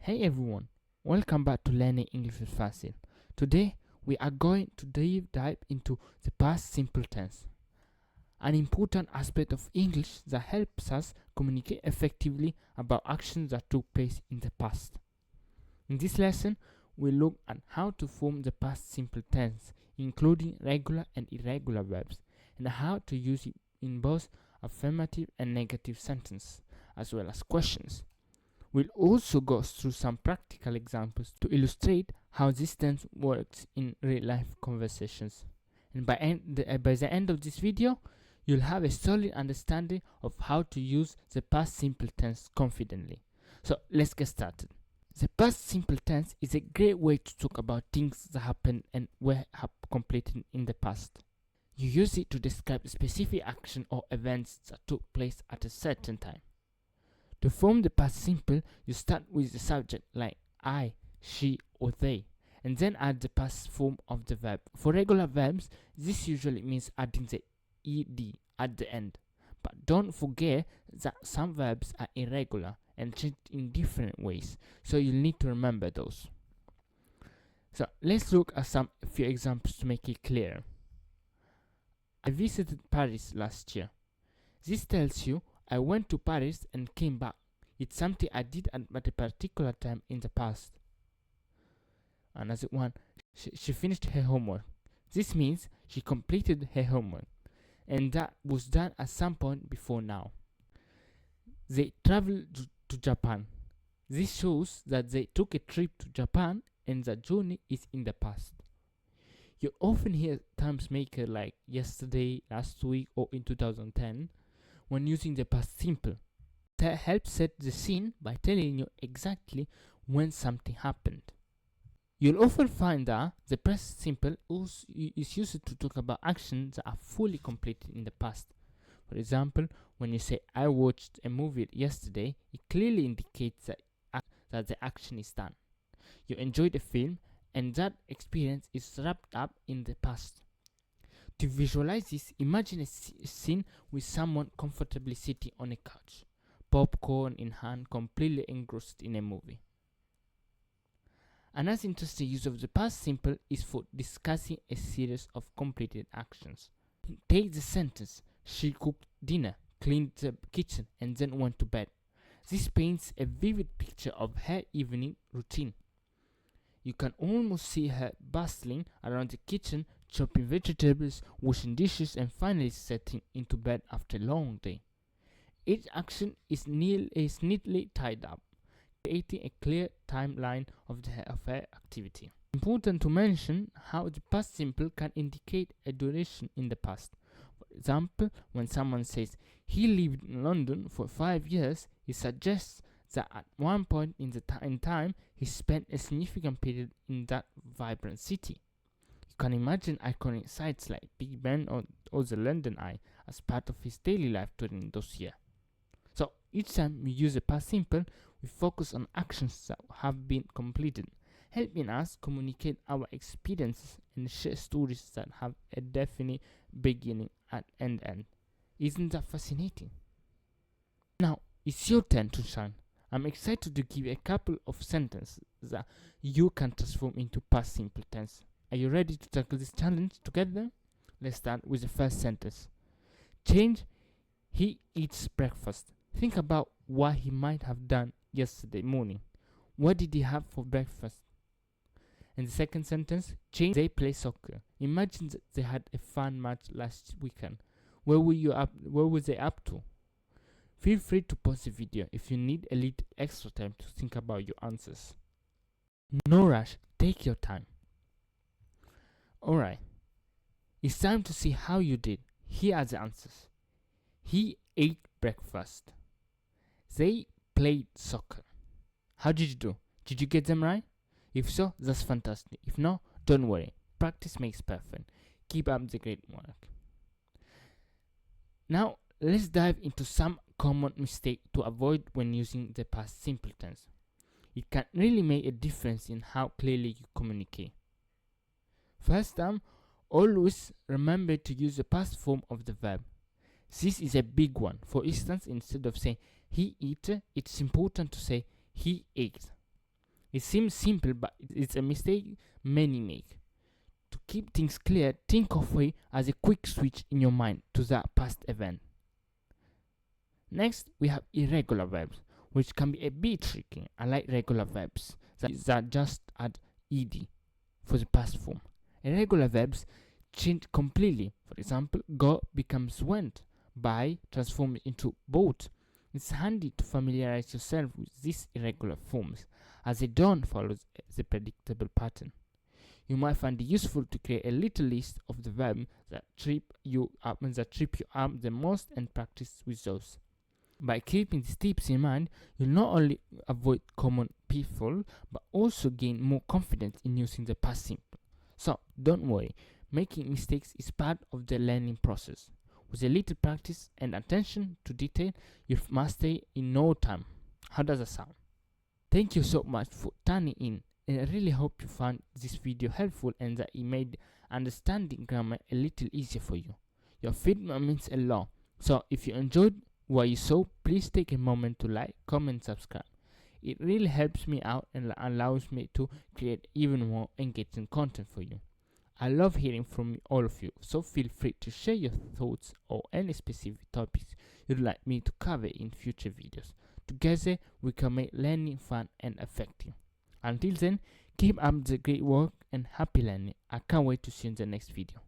Hey everyone, welcome back to Learning English with Fasil. Today we are going to dive into the past simple tense, an important aspect of English that helps us communicate effectively about actions that took place in the past. In this lesson, we look at how to form the past simple tense, including regular and irregular verbs, and how to use it in both affirmative and negative sentences, as well as questions. We'll also go through some practical examples to illustrate how this tense works in real-life conversations. And by the end of this video, you'll have a solid understanding of how to use the past simple tense confidently. So let's get started. The past simple tense is a great way to talk about things that happened and were completed in the past. You use it to describe a specific action or events that took place at a certain time. To form the past simple, you start with the subject like I, she, or they, and then add the past form of the verb. For regular verbs, this usually means adding the ed at the end. But don't forget that some verbs are irregular and change in different ways, so you'll need to remember those. So let's look at a few examples to make it clear. I visited Paris last year. This tells you I went to Paris and came back. It's something I did at a particular time in the past. Another one, she finished her homework. This means she completed her homework, and that was done at some point before now. They traveled to Japan. This shows that they took a trip to Japan and the journey is in the past. You often hear terms maker like yesterday, last week, or in 2010 when using the past simple. That helps set the scene by telling you exactly when something happened. You'll often find that the past simple is used to talk about actions that are fully completed in the past. For example, when you say I watched a movie yesterday, it clearly indicates that the action is done. You enjoyed a film and that experience is wrapped up in the past. To visualize this, imagine a scene with someone comfortably sitting on a couch, popcorn in hand, completely engrossed in a movie. Another interesting use of the past simple is for discussing a series of completed actions. Take the sentence, she cooked dinner, cleaned the kitchen, and then went to bed. This paints a vivid picture of her evening routine. You can almost see her bustling around the kitchen, chopping vegetables, washing dishes, and finally settling into bed after a long day. Each action is neatly tied up, creating a clear timeline of her activity. Important to mention how the past simple can indicate a duration in the past. For example, when someone says he lived in London for 5 years, it suggests that at one point in time he spent a significant period in that vibrant city. You can imagine iconic sites like Big Ben or the London Eye as part of his daily life during those years. So each time we use a past simple, we focus on actions that have been completed, helping us communicate our experiences and share stories that have a definite beginning and end. Isn't that fascinating? Now it's your turn to shine. I'm excited to give you a couple of sentences that you can transform into past simple tense. Are you ready to tackle this challenge together? Let's start with the first sentence. Change, he eats breakfast. Think about what he might have done yesterday morning. What did he have for breakfast? And the second sentence, change, they play soccer. Imagine that they had a fun match last weekend. Where were they up to? Feel free to pause the video if you need a little extra time to think about your answers. No rush, take your time. Alright, it's time to see how you did. Here are the answers. He ate breakfast. They played soccer. How did you do? Did you get them right? If so, that's fantastic. If not, don't worry. Practice makes perfect. Keep up the great work. Now, let's dive into some common mistakes to avoid when using the past simple tense. It can really make a difference in how clearly you communicate. First time, always remember to use the past form of the verb. This is a big one. For instance, instead of saying he ate, it's important to say he ate. It seems simple, but it's a mistake many make. To keep things clear, think of it as a quick switch in your mind to that past event. Next, we have irregular verbs, which can be a bit tricky, unlike regular verbs that just add ed for the past form. Irregular verbs change completely. For example, go becomes went, buy transforms into bought. It's handy to familiarize yourself with these irregular forms, as they don't follow the predictable pattern. You might find it useful to create a little list of the verbs that trip you up the most and practice with those. By keeping these tips in mind, you'll not only avoid common pitfalls, but also gain more confidence in using the past simple. So, don't worry, making mistakes is part of the learning process. With a little practice and attention to detail, you'll master it in no time. How does that sound? Thank you so much for tuning in, and I really hope you found this video helpful and that it made understanding grammar a little easier for you. Your feedback means a lot, so if you enjoyed what you saw, please take a moment to like, comment, subscribe. It really helps me out and allows me to create even more engaging content for you. I love hearing from all of you, so feel free to share your thoughts or any specific topics you'd like me to cover in future videos. Together, we can make learning fun and effective. Until then, keep up the great work and happy learning. I can't wait to see you in the next video.